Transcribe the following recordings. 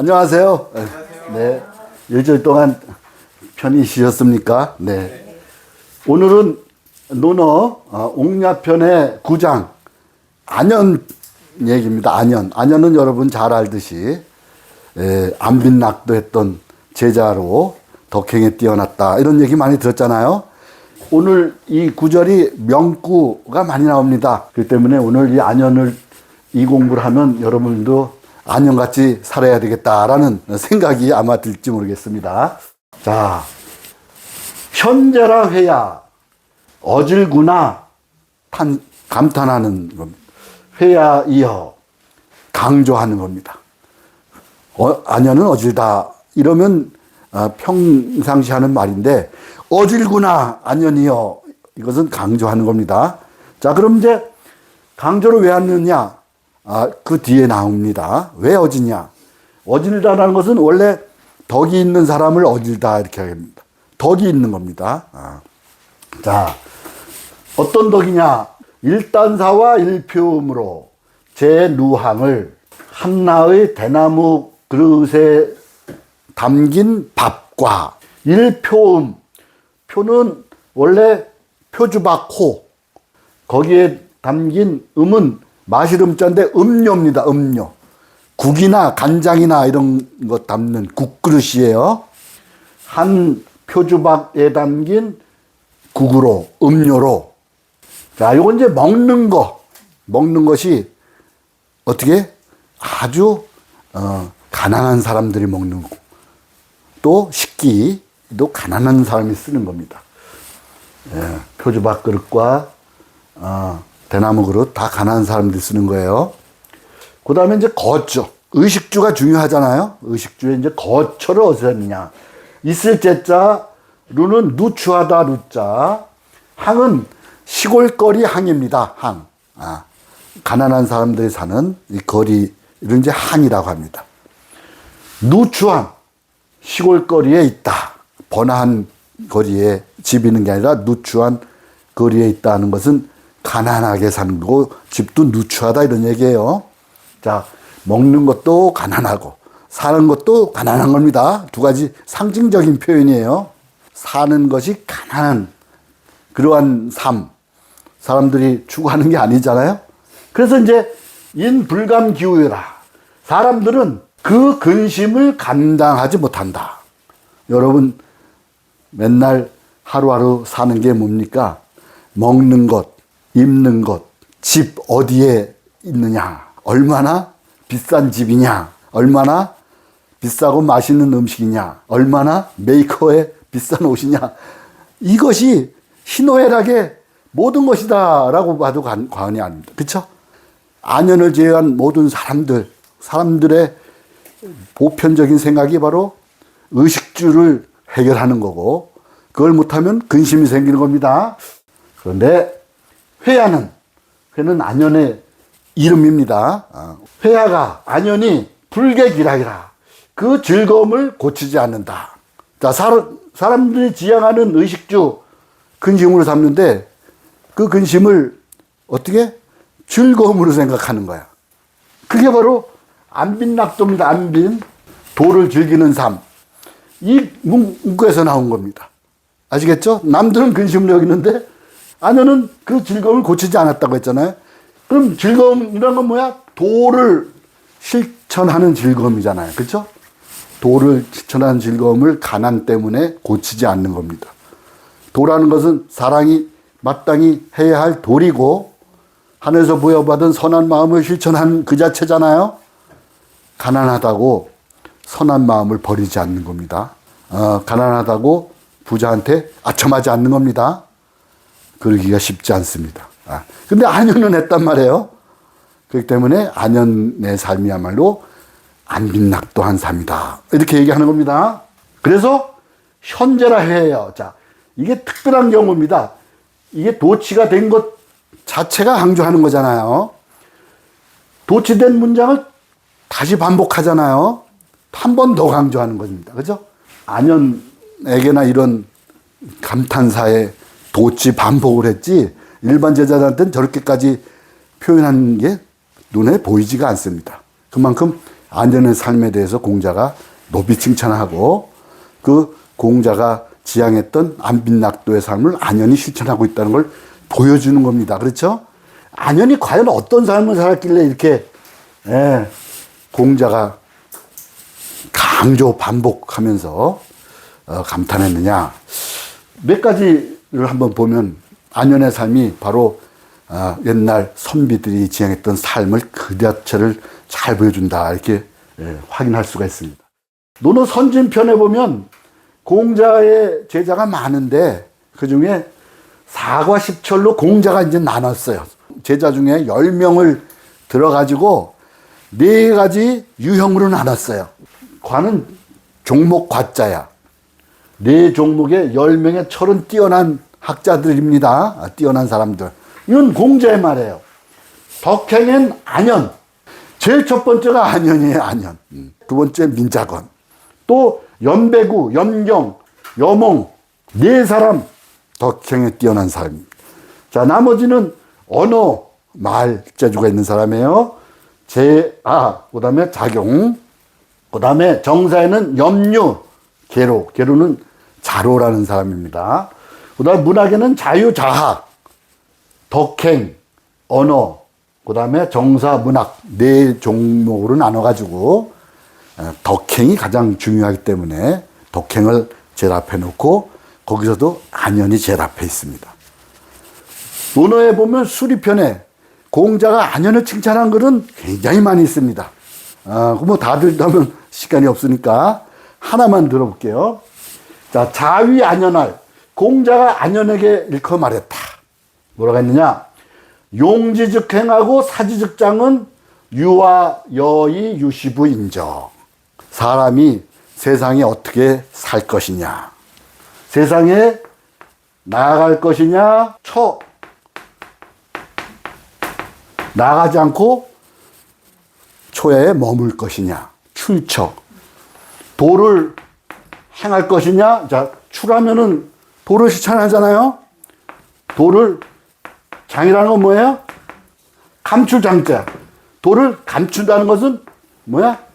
안녕하세요. 네. 일주일 동안 편히 쉬셨습니까? 네. 오늘은 논어 옥야편의 9장 안연 얘기입니다. 안연. 안연은 여러분 잘 알듯이 안빈낙도 했던 제자로 덕행에 뛰어났다. 이런 얘기 많이 들었잖아요. 오늘 이 구절이 명구가 많이 나옵니다. 그렇기 때문에 오늘 이 안연을 이 공부를 하면 여러분도 안연같이 살아야 되겠다라는 생각이 아마 들지 모르겠습니다. 자, 현재라 회야 어질구나 감탄하는 겁니다. 회야이여 강조하는 겁니다. 안연은 어질다 이러면 평상시 하는 말인데 어질구나 안연이여 이것은 강조하는 겁니다. 자, 그럼 이제 강조를 왜 하느냐? 그 뒤에 나옵니다. 왜 어지냐? 어질다라는 것은 원래 덕이 있는 사람을 어질다 이렇게 합니다. 덕이 있는 겁니다. 자, 어떤 덕이냐? 일단사와 일표음으로 제 누항을 한나의 대나무 그릇에 담긴 밥과 일표음, 표는 원래 표주박호, 거기에 담긴 음은 마시름자인데 음료입니다. 음료. 국이나 간장이나 이런 거 담는 국그릇이에요. 한 표주박에 담긴 국으로, 음료로. 자, 요건 이제 먹는 거. 먹는 것이 어떻게? 아주, 가난한 사람들이 먹는 거. 또 식기도 가난한 사람이 쓰는 겁니다. 표주박 그릇과, 대나무 그릇 다 가난한 사람들이 쓰는 거예요. 그 다음에 이제 거처. 의식주가 중요하잖아요. 의식주에 이제 거처를 어디서 했느냐. 있을 제자, 루는 누추하다 루자. 항은 시골거리 항입니다. 항. 가난한 사람들이 사는 이 거리를 이제 항이라고 합니다. 누추한 시골거리에 있다. 번화한 거리에 집 있는 게 아니라 누추한 거리에 있다는 것은 가난하게 사는 거고 집도 누추하다 이런 얘기예요. 자, 먹는 것도 가난하고 사는 것도 가난한 겁니다. 두 가지 상징적인 표현이에요. 사는 것이 가난한 그러한 삶, 사람들이 추구하는 게 아니잖아요. 그래서 이제 인불감기우여라. 사람들은 그 근심을 감당하지 못한다. 여러분 맨날 하루하루 사는 게 뭡니까? 먹는 것, 입는 것, 집 어디에 있느냐, 얼마나 비싼 집이냐, 얼마나 비싸고 맛있는 음식이냐, 얼마나 메이커에 비싼 옷이냐, 이것이 희노애락의 모든 것이다 라고 봐도 과언이 아닙니다. 그렇죠? 안연을 제외한 모든 사람들의 보편적인 생각이 바로 의식주를 해결하는 거고 그걸 못하면 근심이 생기는 겁니다. 그런데 회야는 안연의 이름입니다. 회야가 안연이 불개기락이라 그 즐거움을 고치지 않는다. 자, 사람들이 지향하는 의식주 근심으로 삼는데 그 근심을 어떻게? 즐거움으로 생각하는 거야. 그게 바로 안빈낙도입니다. 안빈. 도를 즐기는 삶. 이 문구에서 나온 겁니다. 아시겠죠? 남들은 근심을 여기는데 안연은 그 즐거움을 고치지 않았다고 했잖아요. 그럼 즐거움이란 건 뭐야? 도를 실천하는 즐거움이잖아요. 그렇죠? 도를 실천하는 즐거움을 가난 때문에 고치지 않는 겁니다. 도라는 것은 사랑이 마땅히 해야 할 도리고 하늘에서 부여받은 선한 마음을 실천하는 그 자체잖아요. 가난하다고 선한 마음을 버리지 않는 겁니다. 가난하다고 부자한테 아첨하지 않는 겁니다. 그러기가 쉽지 않습니다. 근데 안연은 했단 말이에요. 그렇기 때문에 안연의 삶이야말로 안빈낙도한 삶이다. 이렇게 얘기하는 겁니다. 그래서 현재라 해요. 자, 이게 특별한 경우입니다. 이게 도치가 된 것 자체가 강조하는 거잖아요. 도치된 문장을 다시 반복하잖아요. 한 번 더 강조하는 겁니다. 그죠? 안연에게나 이런 감탄사에 도치 반복을 했지 일반 제자들한테는 저렇게까지 표현하는 게 눈에 보이지가 않습니다. 그만큼 안전의 삶에 대해서 공자가 높이 칭찬하고 그 공자가 지향했던 안빈낙도의 삶을 안연히 실천하고 있다는 걸 보여주는 겁니다. 그렇죠? 안연히 과연 어떤 삶을 살았길래 이렇게 공자가 강조 반복하면서 감탄했느냐. 몇 가지를 한번 보면 안연의 삶이 바로 옛날 선비들이 지향했던 삶을 그 자체를 잘 보여준다. 이렇게 확인할 수가 있습니다. 논어 선진편에 보면 공자의 제자가 많은데 그 중에 사과 십철로 공자가 이제 나눴어요. 제자 중에 10명을 들어가지고 4가지 유형으로 나눴어요. 과는 종목 과자야. 4종목에 10명의 철은 뛰어난 학자들입니다. 뛰어난 사람들. 이건 공자의 말이에요. 덕행엔 안연. 제일 첫 번째가 안연이에요, 안연. 두 번째 민자건. 또 연배구, 염경, 여몽. 4사람 덕행에 뛰어난 사람입니다. 자, 나머지는 언어, 말, 재주가 있는 사람이에요. 그 다음에 작용. 그 다음에 정사에는 염류, 계로. 계로는 자로라는 사람입니다. 그 다음에 문학에는 자유, 자학, 덕행, 언어, 그 다음에 정사, 문학 4종목으로 나눠가지고 덕행이 가장 중요하기 때문에 덕행을 제일 앞에 놓고 거기서도 안연이 제일 앞에 있습니다. 논어에 보면 수리편에 공자가 안연을 칭찬한 글은 굉장히 많이 있습니다. 뭐 다들 하면 시간이 없으니까 하나만 들어볼게요. 자, 자위 안연할. 공자가 안연에게 일컬어 말했다. 뭐라고 했느냐? 용지즉행하고 사지즉장은 유와 여의 유시부 인정. 사람이 세상에 어떻게 살 것이냐, 세상에 나아갈 것이냐, 나가지 않고 초야에 머물 것이냐, 출처. 도를 행할 것이냐. 자, 추라면은 도를 실천하잖아요. 도를, 장이라는 건 뭐예요? 감출 장자. 도를 감춘다는 것은 뭐야?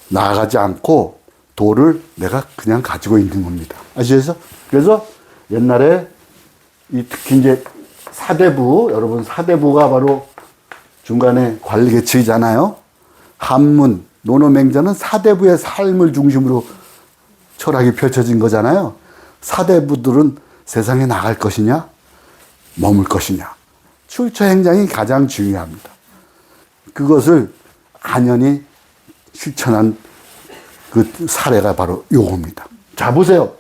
나아가지 않고 도를 내가 그냥 가지고 있는 겁니다. 아시겠어요? 그래서 옛날에 특히 이제 사대부, 여러분 사대부가 바로 중간에 관리 계층이잖아요. 한문, 논어맹자는 사대부의 삶을 중심으로 철학이 펼쳐진 거잖아요. 사대부들은 세상에 나갈 것이냐, 머물 것이냐. 출처 행장이 가장 중요합니다. 그것을 안연히 실천한 그 사례가 바로 요겁니다. 자, 보세요.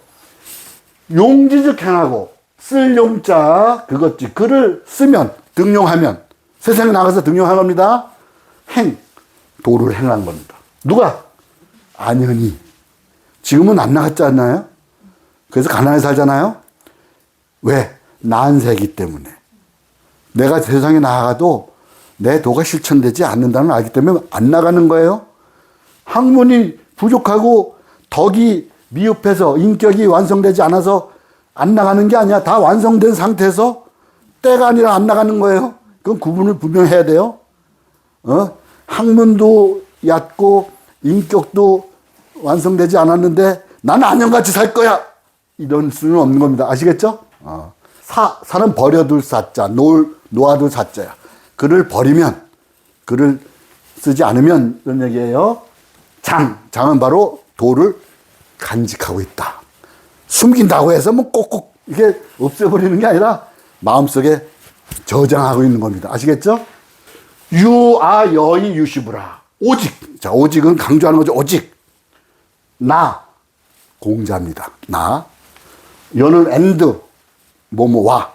용지즉행하고 쓸 용자 그것지. 글을 쓰면, 등용하면, 세상에 나가서 등용한 겁니다. 도를 행한 겁니다. 누가? 안연히. 지금은 안 나갔지 않나요? 그래서 가난하게 살잖아요. 왜? 난세기 때문에. 내가 세상에 나가도 내 도가 실천되지 않는다는 걸 알기 때문에 안 나가는 거예요. 학문이 부족하고 덕이 미흡해서 인격이 완성되지 않아서 안 나가는 게 아니야. 다 완성된 상태에서 때가 아니라 안 나가는 거예요. 그건 구분을 분명해야 돼요. 학문도 얕고 인격도 완성되지 않았는데 나는 안연같이 살 거야. 이런 수는 없는 겁니다. 아시겠죠? 사는 버려둘 사자, 놓아둘 사자야. 글을 버리면, 글을 쓰지 않으면 이런 얘기예요. 장은 바로 도를 간직하고 있다. 숨긴다고 해서 뭐 꼭꼭 이게 없애버리는 게 아니라 마음속에 저장하고 있는 겁니다. 아시겠죠? 유아 여의 유시부라. 오직. 자, 오직은 강조하는 거죠. 오직. 나. 공자입니다. 나. 여는 and. 뭐와.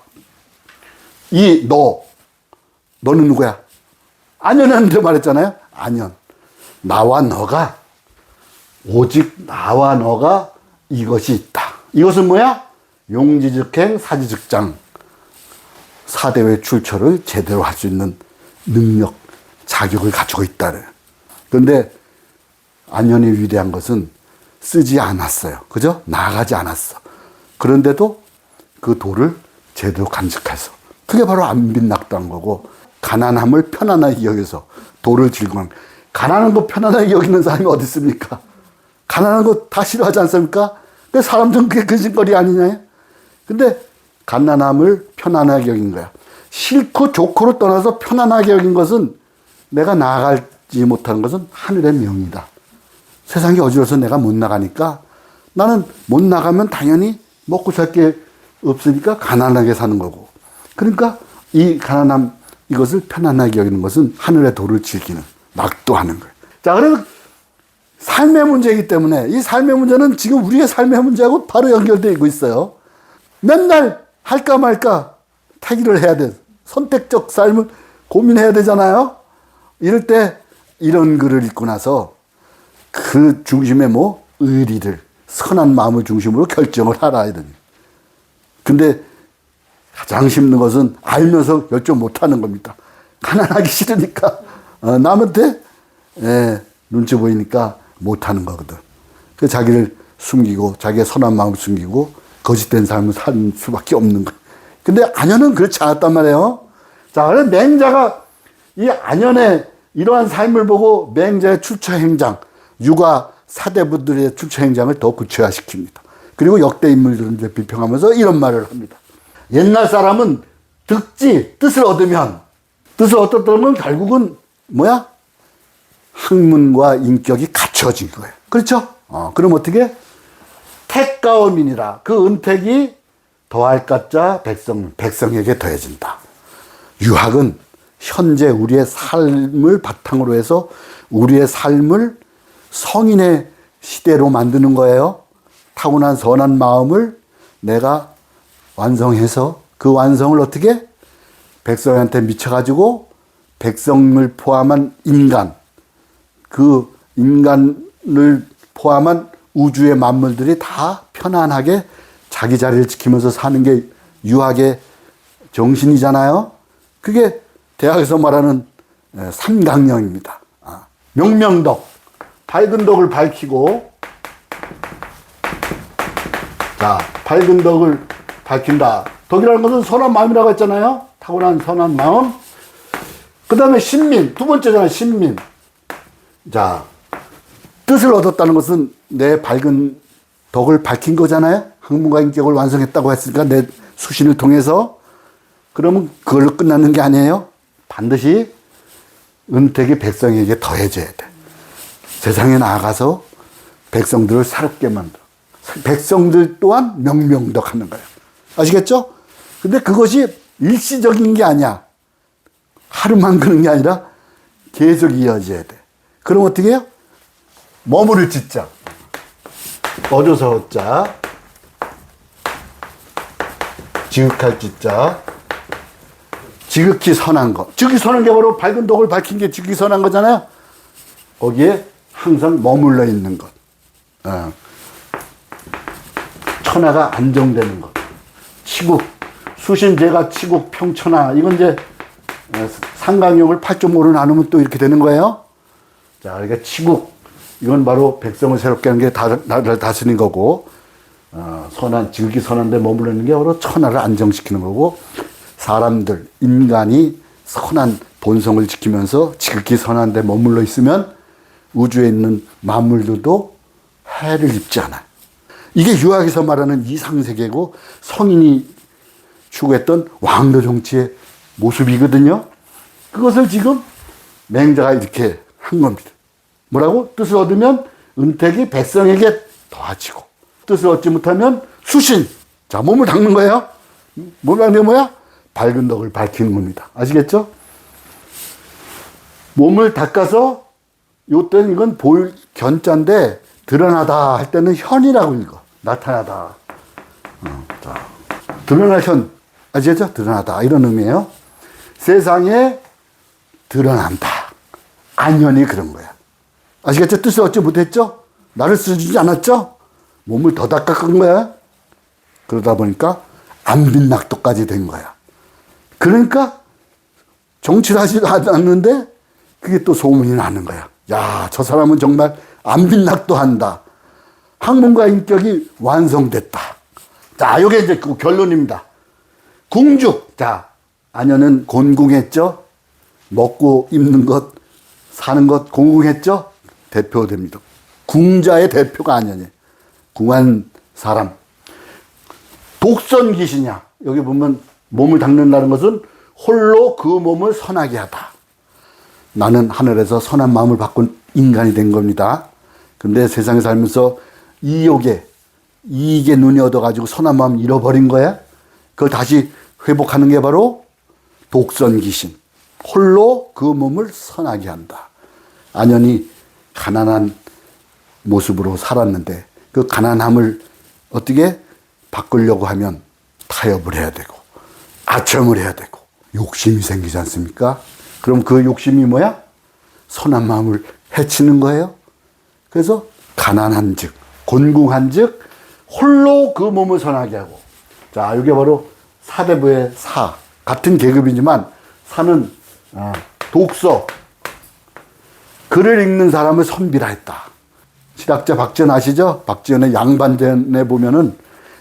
너는 누구야? 안연한테 말했잖아요. 안연. 나와 너가, 오직 나와 너가 이것이 있다. 이것은 뭐야? 용지즉행, 사지즉장. 사대의 출처를 제대로 할 수 있는 능력, 자격을 갖추고 있다는. 그런데 안연이 위대한 것은 쓰지 않았어요. 그죠? 나가지 않았어. 그런데도 그 도를 제대로 간직해서. 그게 바로 안빈낙도한 거고, 가난함을 편안하게 여겨서 도를 즐거운. 가난한 거 편안하게 여기는 사람이 어디 있습니까? 가난한 거 다 싫어하지 않습니까? 그 사람들은 그게 근심거리 아니냐? 근데 가난함을 편안하게 여긴 거야. 싫고 좋고로 떠나서 편안하게 여긴 것은 내가 나아가지 못하는 것은 하늘의 명이다. 세상이 어지러워서 내가 못 나가니까 나는 못 나가면 당연히 먹고 살 게 없으니까 가난하게 사는 거고. 그러니까 이 가난함, 이것을 편안하게 여기는 것은 하늘의 도를 즐기는, 낙도하는 거예요. 자, 그래서 삶의 문제이기 때문에 이 삶의 문제는 지금 우리의 삶의 문제하고 바로 연결되고 있어요. 맨날 할까 말까 택일을 해야 돼. 선택적 삶을 고민해야 되잖아요. 이럴 때 이런 글을 읽고 나서 그 중심에 뭐 의리를, 선한 마음을 중심으로 결정을 하라 이러니. 근데 가장 힘든 것은 알면서 결정 못하는 겁니다. 가난하기 싫으니까 남한테 눈치 보이니까 못하는 거거든. 그 자기를 숨기고 자기의 선한 마음을 숨기고 거짓된 삶을 살 수밖에 없는 거예요. 근데 안현은 그렇지 않았단 말이에요. 자, 그래서 맹자가 이 안현의 이러한 삶을 보고 맹자의 출처 행장, 유가 사대부들의 출처 행장을 더 구체화시킵니다. 그리고 역대 인물들을 비평하면서 이런 말을 합니다. 옛날 사람은 뜻을 얻으면 결국은 뭐야? 학문과 인격이 갖춰진 거예요. 그렇죠? 그럼 어떻게? 택가음이니라. 그 은택이 더할 가짜 백성에게 더해진다. 유학은 현재 우리의 삶을 바탕으로 해서 우리의 삶을 성인의 시대로 만드는 거예요. 타고난 선한 마음을 내가 완성해서 그 완성을 어떻게? 백성한테 미쳐가지고 백성을 포함한 인간, 그 인간을 포함한 우주의 만물들이 다 편안하게 자기 자리를 지키면서 사는 게 유학의 정신이잖아요. 그게 대학에서 말하는 삼강령입니다. 명명덕, 밝은 덕을 밝히고, 자, 밝은 덕을 밝힌다. 덕이라는 것은 선한 마음이라고 했잖아요. 타고난 선한 마음. 그 다음에 신민, 두 번째잖아요. 신민. 자, 뜻을 얻었다는 것은 내 밝은 덕을 밝힌 거잖아요. 학문과 인격을 완성했다고 했으니까 내 수신을 통해서. 그러면 그걸로 끝나는 게 아니에요. 반드시 은택이 백성에게 더해져야 돼. 세상에 나아가서 백성들을 새롭게 만들어. 백성들 또한 명명덕하는 거예요. 아시겠죠? 근데 그것이 일시적인 게 아니야. 하루만 그런 게 아니라 계속 이어져야 돼. 그럼 어떻게 해요? 머무를 짓자. 어조서 어자. 지극할 짓자. 지극히 선한 거. 지극히 선한 게 바로 밝은 덕을 밝힌 게 지극히 선한 거잖아요. 거기에 항상 머물러 있는 것. 천하가 안정되는 것. 치국. 수신제가 치국 평천하. 이건 이제 상강용을 8.5로 나누면 또 이렇게 되는 거예요. 자, 그러니까 치국. 이건 바로 백성을 새롭게 하는 게 나라를 다스리는 거고, 선한, 지극히 선한데 머무르는 게 바로 천하를 안정시키는 거고, 사람들, 인간이 선한 본성을 지키면서 지극히 선한데 머물러 있으면 우주에 있는 만물들도 해를 입지 않아요. 이게 유학에서 말하는 이상세계고 성인이 추구했던 왕조 정치의 모습이거든요. 그것을 지금 맹자가 이렇게 한 겁니다. 뭐라고? 뜻을 얻으면 은택이 백성에게 더하지고, 뜻을 얻지 못하면 수신. 자, 몸을 닦는 거예요. 몸을 닦는 게 뭐야? 밝은 덕을 밝히는 겁니다. 아시겠죠? 몸을 닦아서, 요때는 이건 볼 견자인데, 드러나다 할 때는 현이라고 읽어. 나타나다. 자, 드러날 현. 아시겠죠? 드러나다. 이런 의미예요. 세상에 드러난다. 안현이 그런 거야. 아시겠죠? 뜻을 얻지 못했죠? 나를 써주지 않았죠? 몸을 더 닦아간 거야. 그러다 보니까 안빈낙도까지 된 거야. 그러니까 정치를 하지 않았는데 그게 또 소문이 나는 거야. 야, 저 사람은 정말 안빈낙도 한다. 학문과 인격이 완성됐다. 자, 요게 이제 그 결론입니다. 궁죽. 자, 안현은 곤궁했죠? 먹고 입는 것, 사는 것 공공했죠? 대표됩니다. 궁자의 대표가 아니니. 궁한 사람. 독선 귀신이야. 여기 보면 몸을 닦는다는 것은 홀로 그 몸을 선하게 하다. 나는 하늘에서 선한 마음을 바꾼 인간이 된 겁니다. 근데 세상에 살면서 이익에 눈이 얻어가지고 선한 마음 잃어버린 거야. 그걸 다시 회복하는 게 바로 독선 귀신. 홀로 그 몸을 선하게 한다. 안연히 가난한 모습으로 살았는데 그 가난함을 어떻게 바꾸려고 하면 타협을 해야 되고 아첨을 해야 되고 욕심이 생기지 않습니까? 그럼 그 욕심이 뭐야? 선한 마음을 해치는 거예요. 그래서 가난한 즉 곤궁한 즉 홀로 그 몸을 선하게 하고. 자, 이게 바로 사대부의 사. 같은 계급이지만 사는 독서, 글을 읽는 사람을 선비라 했다. 실학자 박지원 아시죠? 박지원의 양반전에 보면은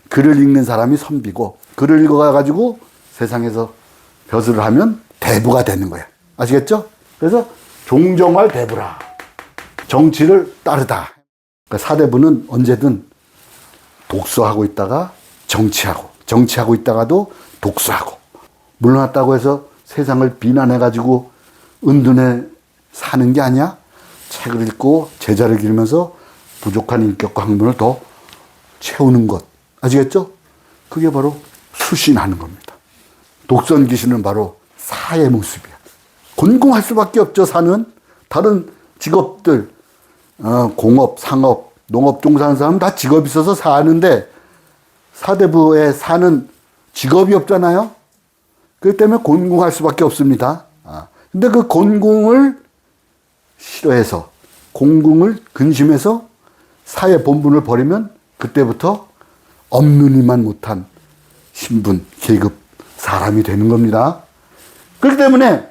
글을 읽는 사람이 선비고 글을 읽어가지고 세상에서 벼슬을 하면 대부가 되는 거야. 아시겠죠? 그래서 종정할 대부라. 정치를 따르다. 그러니까 사대부는 언제든 독서하고 있다가 정치하고 있다가도 독서하고. 물러났다고 해서 세상을 비난해가지고 은둔해 사는 게 아니야. 책을 읽고 제자를 기르면서 부족한 인격과 학문을 더 채우는 것. 아시겠죠? 그게 바로 수신하는 겁니다. 독선 귀신은 바로 사의 모습이야. 곤궁할 수밖에 없죠, 사는. 다른 직업들, 공업, 상업, 농업 종사하는 사람은 다 직업이 있어서 사는데 사대부의 사는 직업이 없잖아요. 그렇기 때문에 곤궁할 수밖에 없습니다. 근데 그 곤궁을 싫어해서, 공궁을 근심해서 사의 본분을 버리면 그때부터 없누니만 못한 신분, 계급, 사람이 되는 겁니다. 그렇기 때문에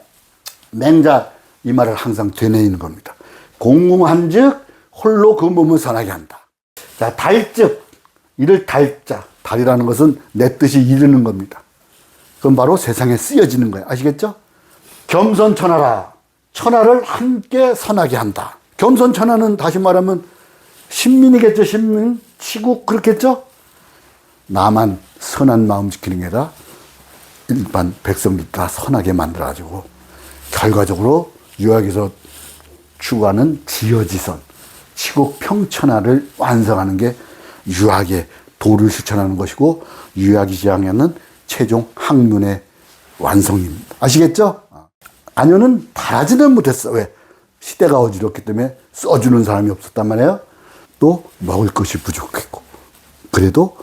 맹자 이 말을 항상 되뇌이는 겁니다. 공궁한 즉 홀로 그 몸을 선하게 한다. 자, 달즉 이를 달자. 달이라는 것은 내 뜻이 이르는 겁니다. 그건 바로 세상에 쓰여지는 거예요. 아시겠죠? 겸손천하라. 천하를 함께 선하게 한다. 겸손천하는 다시 말하면 신민이겠죠. 신민, 치국 그렇겠죠? 나만 선한 마음 지키는 게 아니라 일반 백성들 다 선하게 만들어가지고 결과적으로 유학에서 추구하는 지어지선, 치국 평천하를 완성하는 게 유학의 도를 실천하는 것이고 유학이 지향하는 최종 학문의 완성입니다. 아시겠죠? 안연은 바라지는 못했어. 왜? 시대가 어지럽기 때문에 써주는 사람이 없었단 말이에요. 또 먹을 것이 부족했고. 그래도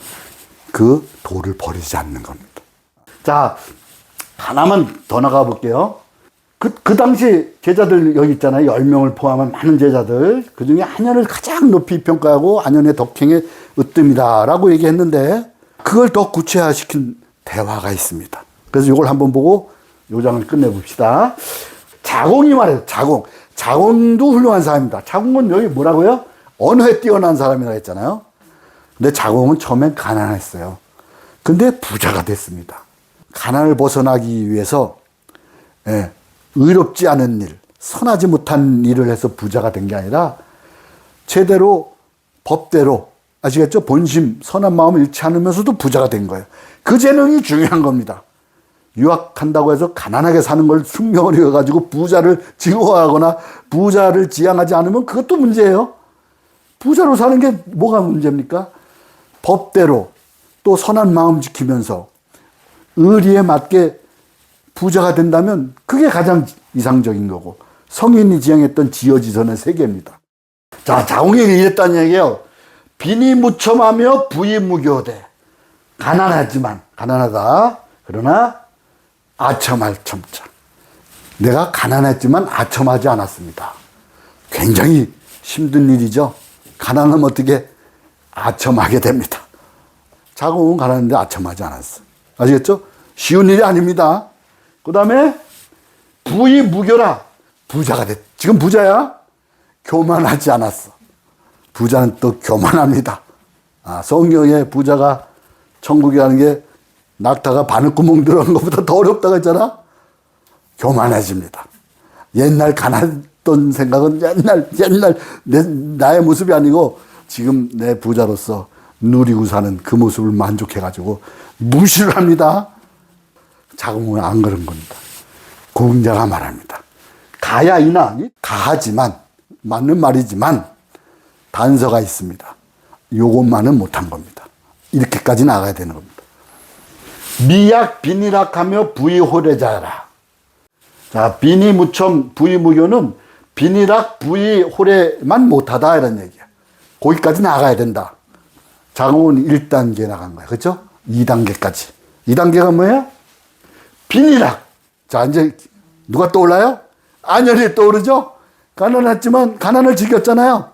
그 도를 버리지 않는 겁니다. 자, 하나만 더 나가 볼게요. 그 당시 제자들 여기 있잖아요. 10명을 포함한 많은 제자들. 그 중에 안연을 가장 높이 평가하고 안연의 덕행의 으뜸이다라고 얘기했는데 그걸 더 구체화시킨 대화가 있습니다. 그래서 이걸 한번 보고 요 장을 끝내봅시다. 자공이 말해요. 자공. 자공도 훌륭한 사람입니다. 자공은 여기 뭐라고요? 언어에 뛰어난 사람이라고 했잖아요. 근데 자공은 처음엔 가난했어요. 근데 부자가 됐습니다. 가난을 벗어나기 위해서 의롭지 않은 일, 선하지 못한 일을 해서 부자가 된 게 아니라 제대로 법대로 아시겠죠? 본심, 선한 마음을 잃지 않으면서도 부자가 된 거예요. 그 재능이 중요한 겁니다. 유학한다고 해서 가난하게 사는 걸 숙명을 이어가지고 부자를 증오하거나 부자를 지향하지 않으면 그것도 문제예요. 부자로 사는 게 뭐가 문제입니까? 법대로 또 선한 마음 지키면서 의리에 맞게 부자가 된다면 그게 가장 이상적인 거고 성인이 지향했던 지어지선의 세계입니다. 자, 자공이 이랬다는 얘기예요. 빈이 무첨하며 부이 무교되. 가난하지만 가난하다. 그러나 아첨할 첨자. 내가 가난했지만 아첨하지 않았습니다. 굉장히 힘든 일이죠. 가난하면 어떻게 아첨하게 됩니다. 자공은 가난한데 아첨하지 않았어. 아시겠죠? 쉬운 일이 아닙니다. 그 다음에 부이 무교라. 부자가 됐. 지금 부자야. 교만하지 않았어. 부자는 또 교만합니다. 성경에 부자가 천국이라는 게 낙타가 바늘구멍 들어간 것보다 더 어렵다고 했잖아. 교만해집니다. 옛날 가난 했던 생각은 옛날 나의 모습이 아니고 지금 내 부자로서 누리고 사는 그 모습을 만족해가지고 무시를 합니다. 자궁은 안 그런 겁니다. 공자가 말합니다. 가야이나 가하지만 맞는 말이지만 단서가 있습니다. 요것만은 못한 겁니다. 이렇게까지 나가야 되는 겁니다. 미약 비니락하며 부의호래자라. 자, 비니무첨 부의무교는 비니락 부의호래만 못하다 이런 얘기야. 거기까지 나가야 된다. 자궁은 1단계 나간 거야. 그렇죠? 2단계까지. 2단계가 뭐예요? 비니락. 자, 이제 누가 떠올라요? 안현이 떠오르죠? 가난했지만 가난을 즐겼잖아요.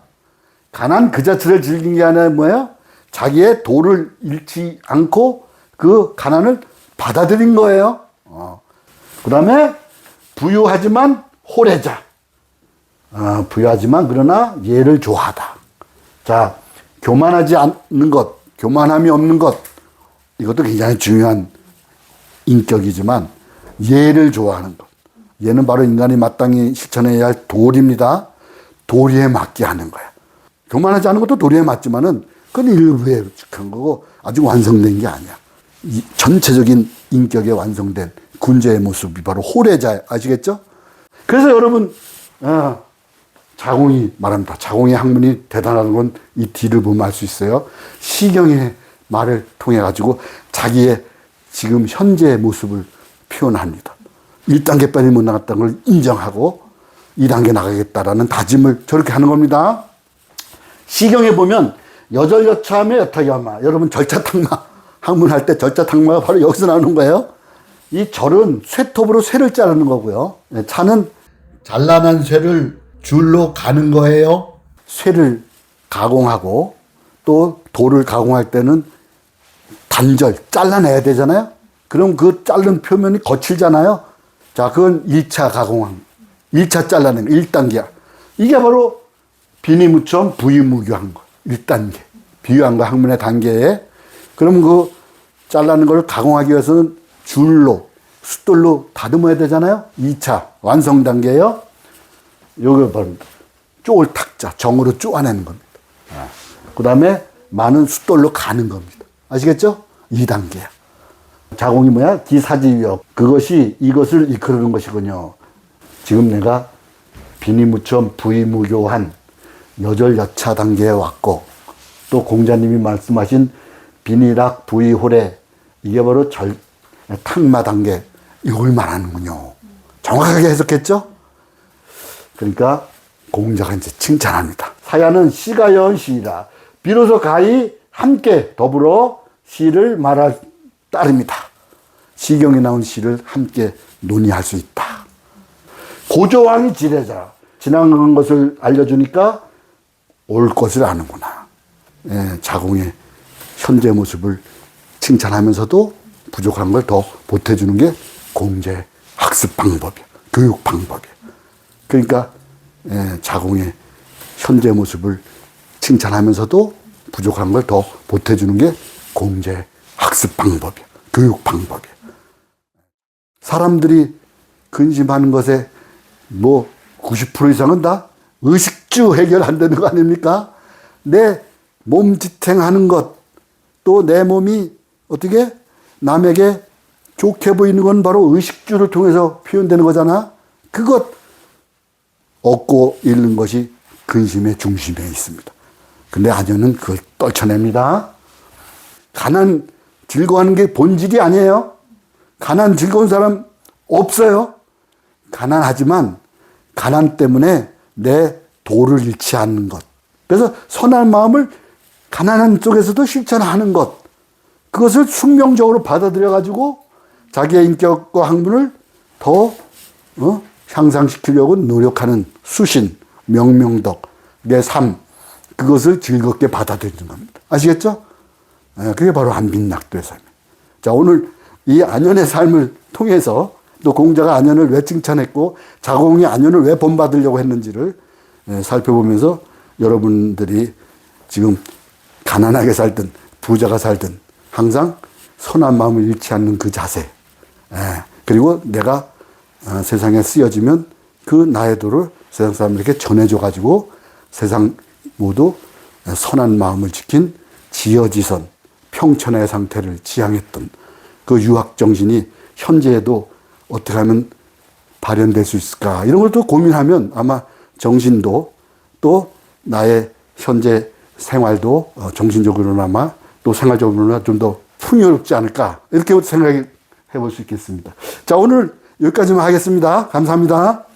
가난 그 자체를 즐긴 게 아니라 뭐예요? 자기의 도를 잃지 않고 그 가난을 받아들인 거예요. 그 다음에 부유하지만 호래자. 부유하지만 그러나 얘를 좋아하다. 자, 교만하지 않는 것, 교만함이 없는 것, 이것도 굉장히 중요한 인격이지만 얘를 좋아하는 것. 얘는 바로 인간이 마땅히 실천해야 할 도리입니다. 도리에 맞게 하는 거야. 교만하지 않은 것도 도리에 맞지만은 그건 일부에 그런 거고 아직 완성된 게 아니야. 이 전체적인 인격에 완성된 군자의 모습이 바로 호래자 아시겠죠? 그래서 여러분 자궁이 말합니다. 자궁의 학문이 대단한 건 이 뒤를 보면 알 수 있어요. 시경의 말을 통해 가지고 자기의 지금 현재의 모습을 표현합니다. 1단계 빨리 못 나갔다는 걸 인정하고 2단계 나가겠다라는 다짐을 저렇게 하는 겁니다. 시경에 보면 여절여차하며 여타여마. 여러분 절차탕마 학문할 때 절차탕마가 바로 여기서 나오는 거예요. 이 절은 쇠톱으로 쇠를 자르는 거고요. 차는 잘라난 쇠를 줄로 가는 거예요. 쇠를 가공하고 또 돌을 가공할 때는 단절 잘라내야 되잖아요. 그럼 그 자른 표면이 거칠잖아요. 자, 그건 1차 가공한 1차 잘라낸 1단계야. 이게 바로 비니무첨 부의무교한 거. 1단계. 비유한 거 학문의 단계에. 그럼 그 잘라낸 걸 가공하기 위해서는 줄로, 숫돌로 다듬어야 되잖아요. 2차 완성 단계예요. 요거 바로 쪼을 탁자, 정으로 쪼아내는 겁니다. 그 다음에 많은 숫돌로 가는 겁니다. 아시겠죠? 2단계야. 자궁이 뭐야? 기사지위역. 그것이 이것을 이끌는 것이군요. 지금 내가 비니무첨 부의무교한 여절여차 단계에 왔고 또 공자님이 말씀하신 비니락 부의호래 이게 바로 탕마 단계 이걸 말하는군요. 정확하게 해석했죠? 그러니까 공자가 이제 칭찬합니다. 사야는 시가 여은 시이다. 비로소 가히 함께 더불어 시를 말할 따릅니다. 시경에 나온 시를 함께 논의할 수 있다. 고조왕이 지례자. 지나간 것을 알려주니까 올 것을 아는구나. 자궁의 현재 모습을 칭찬하면서도 부족한 걸 더 보태주는 게 공자의 학습 방법이야. 교육 방법이야. 그러니까 자궁의 현재 모습을 칭찬하면서도 부족한 걸 더 보태주는 게 공자의 학습 방법이야. 교육 방법이야. 사람들이 근심하는 것에 뭐 90% 이상은 다 의식주 해결 안 되는 거 아닙니까? 내 몸지탱하는 것, 또 내 몸이 어떻게 남에게 좋게 보이는 건 바로 의식주를 통해서 표현되는 거잖아. 그것 얻고 잃는 것이 근심의 중심에 있습니다. 근데 안현은 그걸 떨쳐냅니다. 가난 즐거워하는 게 본질이 아니에요. 가난 즐거운 사람 없어요. 가난하지만 가난 때문에 내 도를 잃지 않는 것. 그래서 선한 마음을 가난한 쪽에서도 실천하는 것. 그것을 숙명적으로 받아들여 가지고 자기의 인격과 학문을 더 향상시키려고 노력하는 수신, 명명덕, 내 삶. 그것을 즐겁게 받아들이는 겁니다. 아시겠죠? 그게 바로 안빈낙도의 삶이에요. 자, 오늘 이 안현의 삶을 통해서 또 공자가 안현을 왜 칭찬했고 자궁이 안현을 왜 본받으려고 했는지를 살펴보면서 여러분들이 지금 가난하게 살든 부자가 살든 항상 선한 마음을 잃지 않는 그 자세. 그리고 내가 세상에 쓰여지면 그 나해도를 세상 사람들에게 전해줘가지고 세상 모두 선한 마음을 지킨 지어지선, 평천의 상태를 지향했던 그 유학 정신이 현재에도 어떻게 하면 발현될 수 있을까? 이런 걸 또 고민하면 아마 정신도 또 나의 현재 생활도 정신적으로나마 또 생활적으로나 좀 더 풍요롭지 않을까? 이렇게 생각해 볼 수 있겠습니다. 자, 오늘 여기까지만 하겠습니다. 감사합니다.